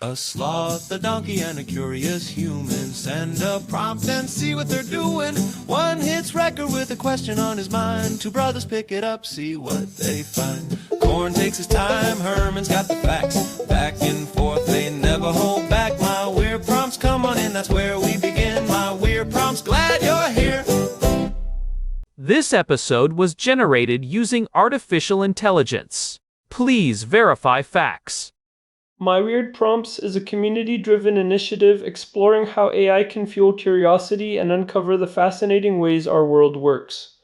A sloth, a donkey, and a curious human. Send a prompt and see what they're doing. One hits record with a question on his mind. Two brothers pick it up, see what they find. Corn takes his time, Herman's got the facts. Back and forth, they never hold back. My weird prompts, come on in, that's where we begin. My weird prompts, glad you're here. This episode was generated using artificial intelligence. Please verify facts. My Weird Prompts is a community-driven initiative exploring how AI can fuel curiosity and uncover the fascinating ways our world works.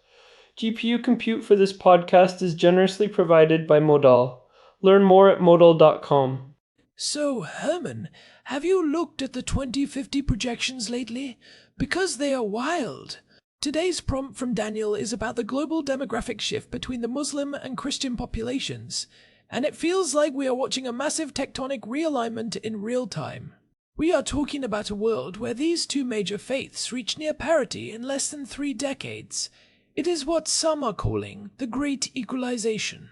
GPU compute for this podcast is generously provided by Modal. Learn more at modal.com. So, Herman, have you looked at the 2050 projections lately? Because they are wild. Today's prompt from Daniel is about the global demographic shift between the Muslim and Christian populations, and it feels like we are watching a massive tectonic realignment in real time. We are talking about a world where these two major faiths reach near parity in less than 3 decades. It is what some are calling the Great Equalization.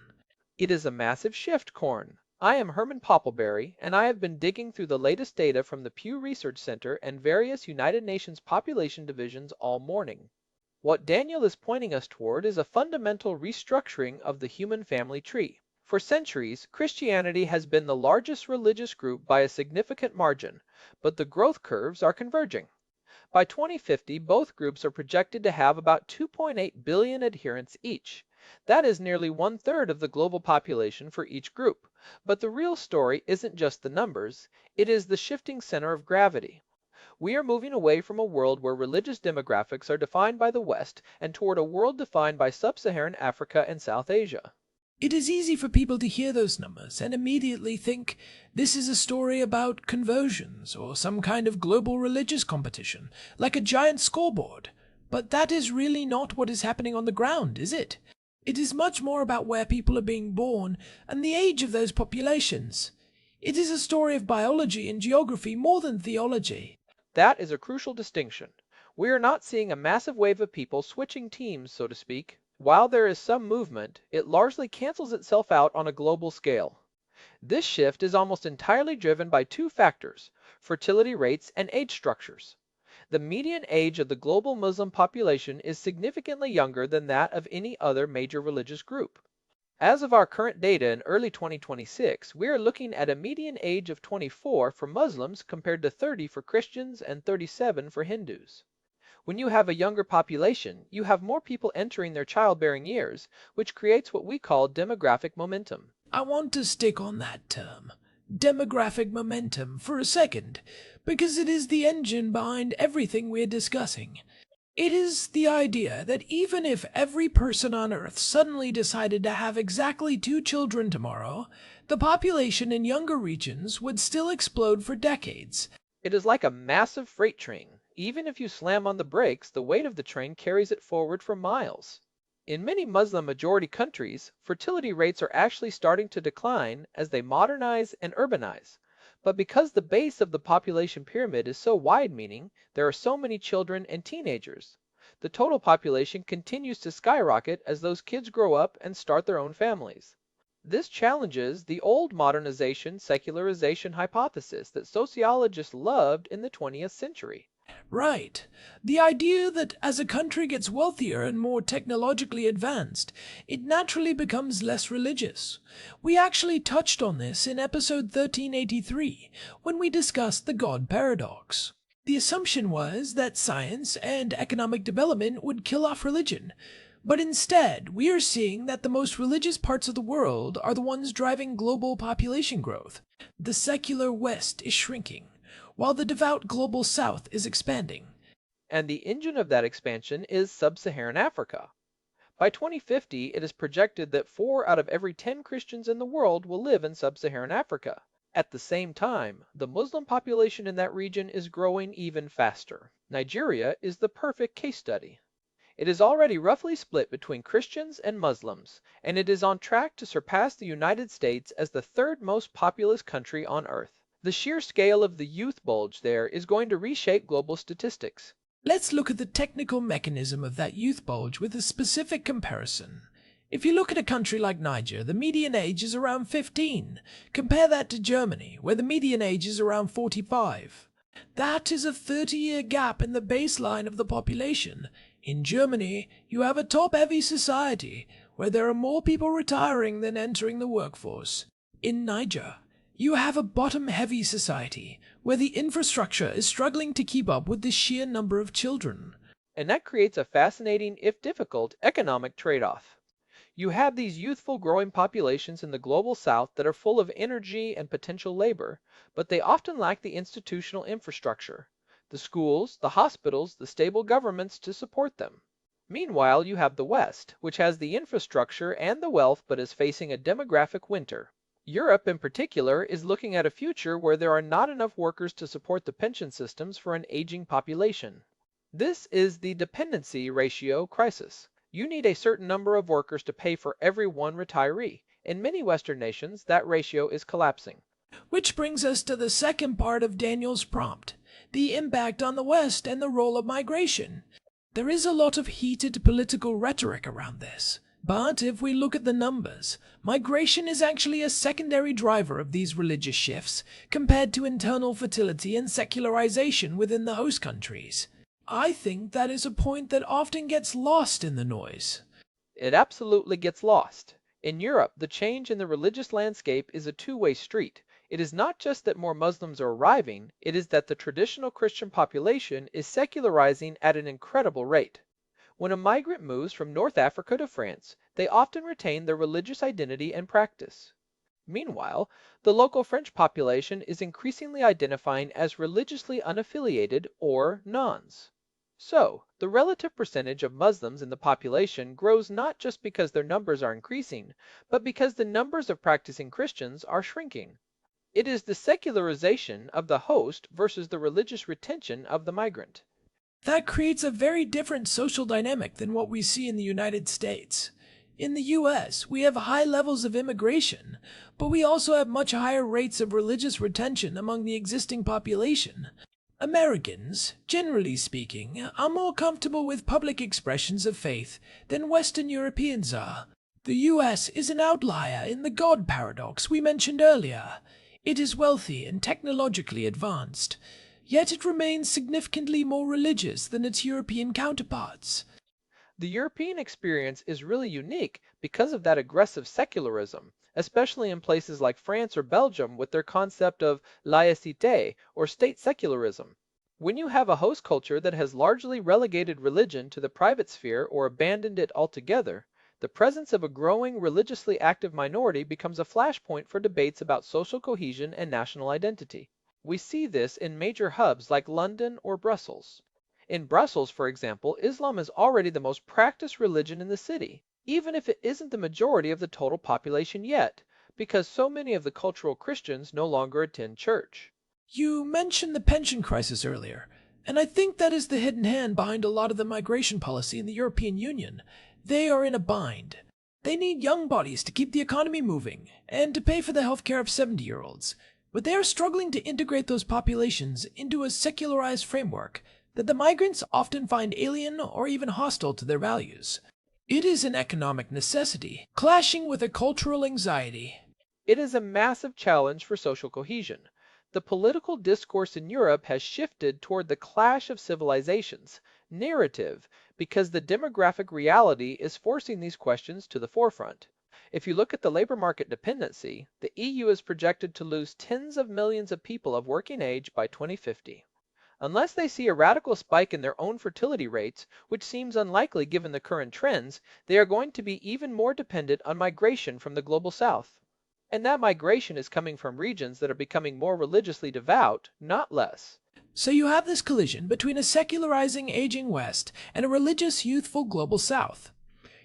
It is a massive shift, Corn. I am Herman Poppleberry, and I have been digging through the latest data from the Pew Research Center and various United Nations population divisions all morning. What Daniel is pointing us toward is a fundamental restructuring of the human family tree. For centuries, Christianity has been the largest religious group by a significant margin, but the growth curves are converging. By 2050, both groups are projected to have about 2.8 billion adherents each. That is nearly 1/3 of the global population for each group. But the real story isn't just the numbers, it is the shifting center of gravity. We are moving away from a world where religious demographics are defined by the West and toward a world defined by Sub-Saharan Africa and South Asia. It is easy for people to hear those numbers and immediately think this is a story about conversions or some kind of global religious competition, like a giant scoreboard. But that is really not what is happening on the ground, is it? It is much more about where people are being born and the age of those populations. It is a story of biology and geography more than theology. That is a crucial distinction. We are not seeing a massive wave of people switching teams, so to speak. While there is some movement, it largely cancels itself out on a global scale. This shift is almost entirely driven by 2 factors: fertility rates and age structures. The median age of the global Muslim population is significantly younger than that of any other major religious group. As of our current data in early 2026, we are looking at a median age of 24 for Muslims compared to 30 for Christians and 37 for Hindus. When you have a younger population, you have more people entering their childbearing years, which creates what we call demographic momentum. I want to stick on that term, demographic momentum, for a second, because it is the engine behind everything we're discussing. It is the idea that even if every person on Earth suddenly decided to have exactly 2 children tomorrow, the population in younger regions would still explode for decades. It is like a massive freight train. Even if you slam on the brakes, the weight of the train carries it forward for miles. In many Muslim-majority countries, fertility rates are actually starting to decline as they modernize and urbanize. But because the base of the population pyramid is so wide, meaning there are so many children and teenagers, the total population continues to skyrocket as those kids grow up and start their own families. This challenges the old modernization secularization hypothesis that sociologists loved in the 20th century. Right. The idea that as a country gets wealthier and more technologically advanced, it naturally becomes less religious. We actually touched on this in episode 1383, when we discussed the God paradox. The assumption was that science and economic development would kill off religion. But instead, we are seeing that the most religious parts of the world are the ones driving global population growth. The secular West is shrinking, while the devout global South is expanding. And the engine of that expansion is Sub-Saharan Africa. By 2050, it is projected that 4 out of every 10 Christians in the world will live in Sub-Saharan Africa. At the same time, the Muslim population in that region is growing even faster. Nigeria is the perfect case study. It is already roughly split between Christians and Muslims, and it is on track to surpass the United States as the 3rd most populous country on Earth. The sheer scale of the youth bulge there is going to reshape global statistics. Let's look at the technical mechanism of that youth bulge with a specific comparison. If you look at a country like Niger, the median age is around 15. Compare that to Germany, where the median age is around 45. That is a 30-year gap in the baseline of the population. In Germany, you have a top-heavy society, where there are more people retiring than entering the workforce. In Niger, you have a bottom-heavy society, where the infrastructure is struggling to keep up with the sheer number of children. And that creates a fascinating, if difficult, economic trade-off. You have these youthful growing populations in the global south that are full of energy and potential labor, but they often lack the institutional infrastructure, the schools, the hospitals, the stable governments to support them. Meanwhile, you have the West, which has the infrastructure and the wealth but is facing a demographic winter. Europe, in particular, is looking at a future where there are not enough workers to support the pension systems for an aging population. This is the dependency ratio crisis. You need a certain number of workers to pay for every one retiree. In many Western nations, that ratio is collapsing. Which brings us to the second part of Daniel's prompt, the impact on the West and the role of migration. There is a lot of heated political rhetoric around this. But if we look at the numbers, migration is actually a secondary driver of these religious shifts compared to internal fertility and secularization within the host countries. I think that is a point that often gets lost in the noise. It absolutely gets lost. In Europe, the change in the religious landscape is a two-way street. It is not just that more Muslims are arriving, it is that the traditional Christian population is secularizing at an incredible rate. When a migrant moves from North Africa to France, they often retain their religious identity and practice. Meanwhile, the local French population is increasingly identifying as religiously unaffiliated or nones. So, the relative percentage of Muslims in the population grows not just because their numbers are increasing, but because the numbers of practicing Christians are shrinking. It is the secularization of the host versus the religious retention of the migrant. That creates a very different social dynamic than what we see in the United States. In the US, we have high levels of immigration, but we also have much higher rates of religious retention among the existing population. Americans, generally speaking, are more comfortable with public expressions of faith than Western Europeans are. The US is an outlier in the God paradox we mentioned earlier. It is wealthy and technologically advanced, yet it remains significantly more religious than its European counterparts. The European experience is really unique because of that aggressive secularism, especially in places like France or Belgium with their concept of laïcité or state secularism. When you have a host culture that has largely relegated religion to the private sphere or abandoned it altogether, the presence of a growing religiously active minority becomes a flashpoint for debates about social cohesion and national identity. We see this in major hubs like London or Brussels. In Brussels, for example, Islam is already the most practiced religion in the city, even if it isn't the majority of the total population yet, because so many of the cultural Christians no longer attend church. You mentioned the pension crisis earlier, and I think that is the hidden hand behind a lot of the migration policy in the European Union. They are in a bind. They need young bodies to keep the economy moving and to pay for the healthcare of 70-year-olds, but they are struggling to integrate those populations into a secularized framework that the migrants often find alien or even hostile to their values. It is an economic necessity, clashing with a cultural anxiety. It is a massive challenge for social cohesion. The political discourse in Europe has shifted toward the clash of civilizations, narrative, because the demographic reality is forcing these questions to the forefront. If you look at the labor market dependency, the EU is projected to lose tens of millions of people of working age by 2050. Unless they see a radical spike in their own fertility rates, which seems unlikely given the current trends, they are going to be even more dependent on migration from the global south. And that migration is coming from regions that are becoming more religiously devout, not less. So you have this collision between a secularizing aging West and a religious youthful global South.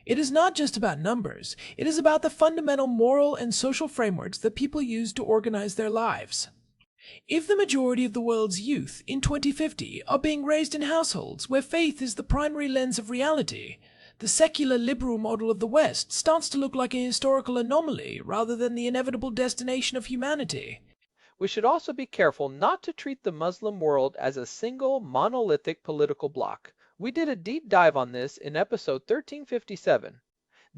It is not just about numbers, it is about the fundamental moral and social frameworks that people use to organize their lives. If the majority of the world's youth in 2050 are being raised in households where faith is the primary lens of reality, the secular liberal model of the West starts to look like a historical anomaly rather than the inevitable destination of humanity. We should also be careful not to treat the Muslim world as a single monolithic political bloc. We did a deep dive on this in episode 1357.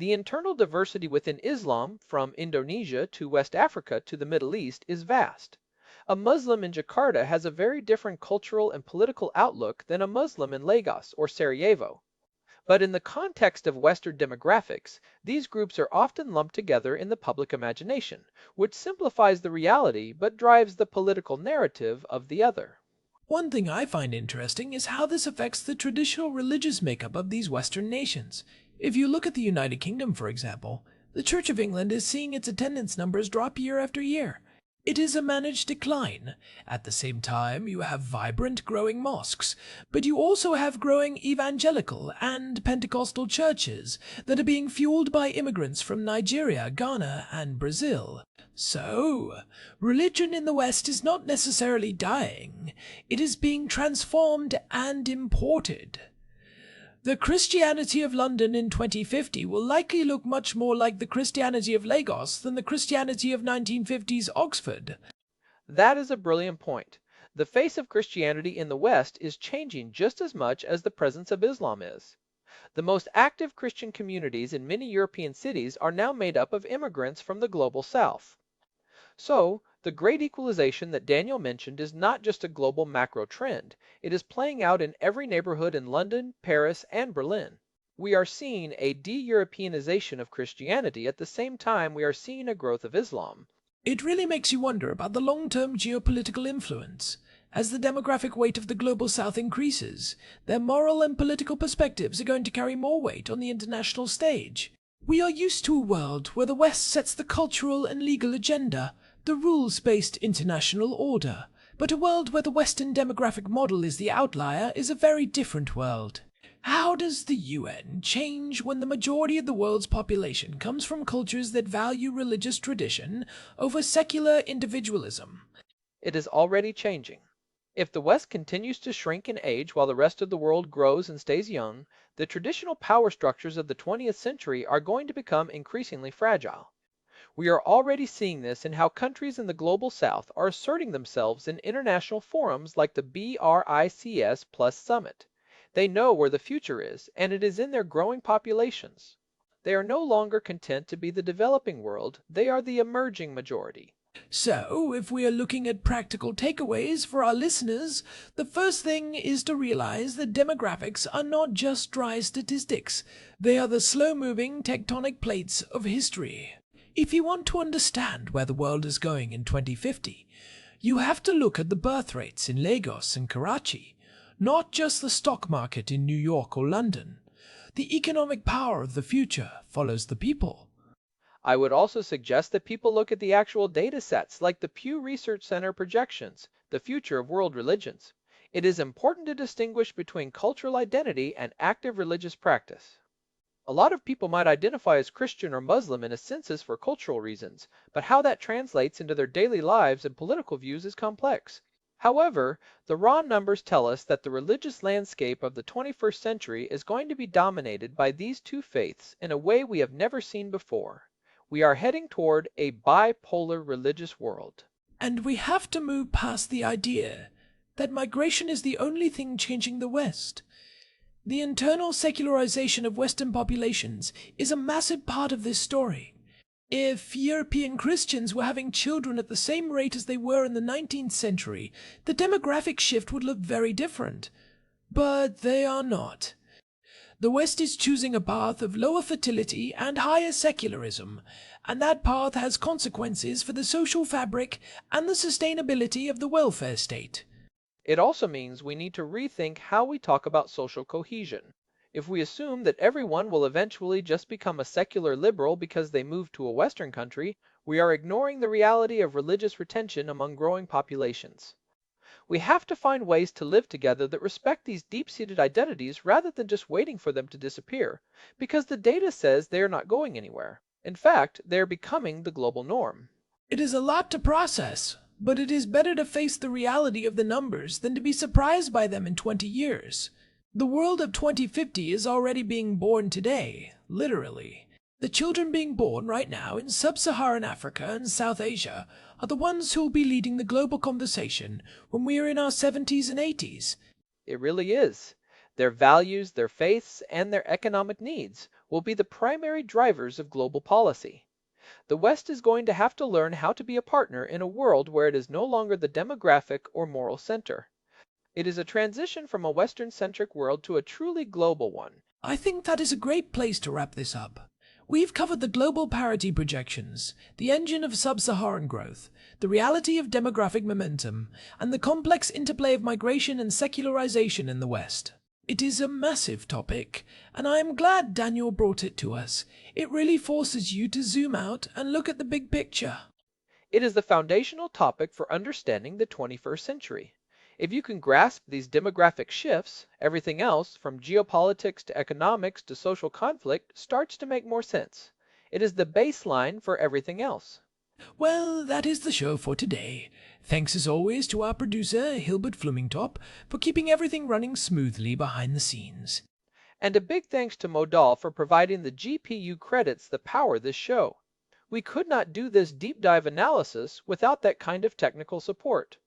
The internal diversity within Islam, from Indonesia to West Africa to the Middle East, is vast. A Muslim in Jakarta has a very different cultural and political outlook than a Muslim in Lagos or Sarajevo. But in the context of Western demographics, these groups are often lumped together in the public imagination, which simplifies the reality but drives the political narrative of the other. One thing I find interesting is how this affects the traditional religious makeup of these Western nations. If you look at the United Kingdom, for example, the Church of England is seeing its attendance numbers drop year after year. It is a managed decline. At the same time, you have vibrant, growing mosques, but you also have growing evangelical and Pentecostal churches that are being fueled by immigrants from Nigeria, Ghana, and Brazil. So, religion in the West is not necessarily dying. It is being transformed and imported. The Christianity of London in 2050 will likely look much more like the Christianity of Lagos than the Christianity of 1950s Oxford. That is a brilliant point. The face of Christianity in the West is changing just as much as the presence of Islam is. The most active Christian communities in many European cities are now made up of immigrants from the global South. So, the great equalization that Daniel mentioned is not just a global macro trend, it is playing out in every neighborhood in London, Paris, and Berlin. We are seeing a de-Europeanization of Christianity at the same time we are seeing a growth of Islam. It really makes you wonder about the long-term geopolitical influence. As the demographic weight of the global South increases, their moral and political perspectives are going to carry more weight on the international stage. We are used to a world where the West sets the cultural and legal agenda, the rules-based international order. But a world where the Western demographic model is the outlier is a very different world. How does the UN change when the majority of the world's population comes from cultures that value religious tradition over secular individualism? It is already changing. If the West continues to shrink in age while the rest of the world grows and stays young, the traditional power structures of the 20th century are going to become increasingly fragile. We are already seeing this in how countries in the global South are asserting themselves in international forums like the BRICS Plus Summit. They know where the future is, and it is in their growing populations. They are no longer content to be the developing world, they are the emerging majority. So, if we are looking at practical takeaways for our listeners, the first thing is to realize that demographics are not just dry statistics. They are the slow-moving tectonic plates of history. If you want to understand where the world is going in 2050, you have to look at the birth rates in Lagos and Karachi, not just the stock market in New York or London. The economic power of the future follows the people. I would also suggest that people look at the actual data sets like the Pew Research Center projections, the future of world religions. It is important to distinguish between cultural identity and active religious practice. A lot of people might identify as Christian or Muslim in a census for cultural reasons, but how that translates into their daily lives and political views is complex. However, the raw numbers tell us that the religious landscape of the 21st century is going to be dominated by these two faiths in a way we have never seen before. We are heading toward a bipolar religious world. And we have to move past the idea that migration is the only thing changing the West. The internal secularization of Western populations is a massive part of this story. If European Christians were having children at the same rate as they were in the 19th century, the demographic shift would look very different. But they are not. The West is choosing a path of lower fertility and higher secularism, and that path has consequences for the social fabric and the sustainability of the welfare state. It also means we need to rethink how we talk about social cohesion. If we assume that everyone will eventually just become a secular liberal because they move to a Western country, we are ignoring the reality of religious retention among growing populations. We have to find ways to live together that respect these deep-seated identities rather than just waiting for them to disappear, because the data says they are not going anywhere. In fact, they are becoming the global norm. It is a lot to process, but it is better to face the reality of the numbers than to be surprised by them in 20 years. The world of 2050 is already being born today, literally. The children being born right now in Sub-Saharan Africa and South Asia are the ones who will be leading the global conversation when we are in our 70s and 80s. It really is. Their values, their faiths, and their economic needs will be the primary drivers of global policy. The West is going to have to learn how to be a partner in a world where it is no longer the demographic or moral center. It is a transition from a Western-centric world to a truly global one. I think that is a great place to wrap this up. We've covered the global parity projections, the engine of sub-Saharan growth, the reality of demographic momentum, and the complex interplay of migration and secularization in the West. It is a massive topic, and I am glad Daniel brought it to us. It really forces you to zoom out and look at the big picture. It is the foundational topic for understanding the 21st century. If you can grasp these demographic shifts, everything else, from geopolitics to economics to social conflict, starts to make more sense. It is the baseline for everything else. Well, that is the show for today. Thanks as always to our producer, Hilbert Flumingtop, for keeping everything running smoothly behind the scenes. And a big thanks to Modal for providing the GPU credits that power this show. We could not do this deep dive analysis without that kind of technical support.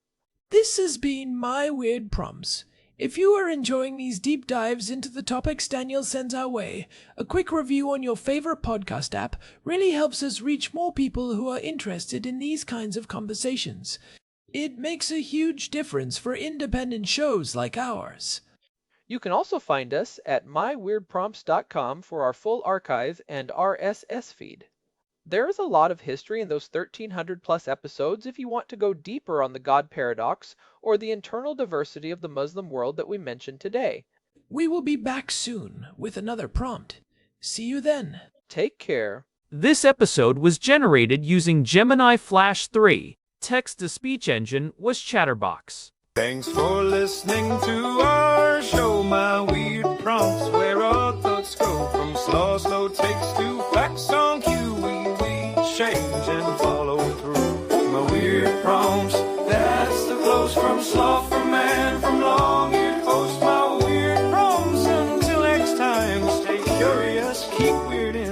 This has been My Weird Prompts. If you are enjoying these deep dives into the topics Daniel sends our way, a quick review on your favorite podcast app really helps us reach more people who are interested in these kinds of conversations. It makes a huge difference for independent shows like ours. You can also find us at myweirdprompts.com for our full archive and RSS feed. There is a lot of history in those 1,300 plus episodes if you want to go deeper on the God paradox or the internal diversity of the Muslim world that we mentioned today. We will be back soon with another prompt. See you then. Take care. This episode was generated using Gemini Flash 3. Text-to-speech engine was Chatterbox. Thanks for listening to our show, My Weird Prompts, where our thoughts go from slow takes to facts on cue. We change and follow through. My Weird Prompts, that's the flows from sloth, from man, from long-eared host. My Weird Prompts, until next time, stay curious, keep weirding.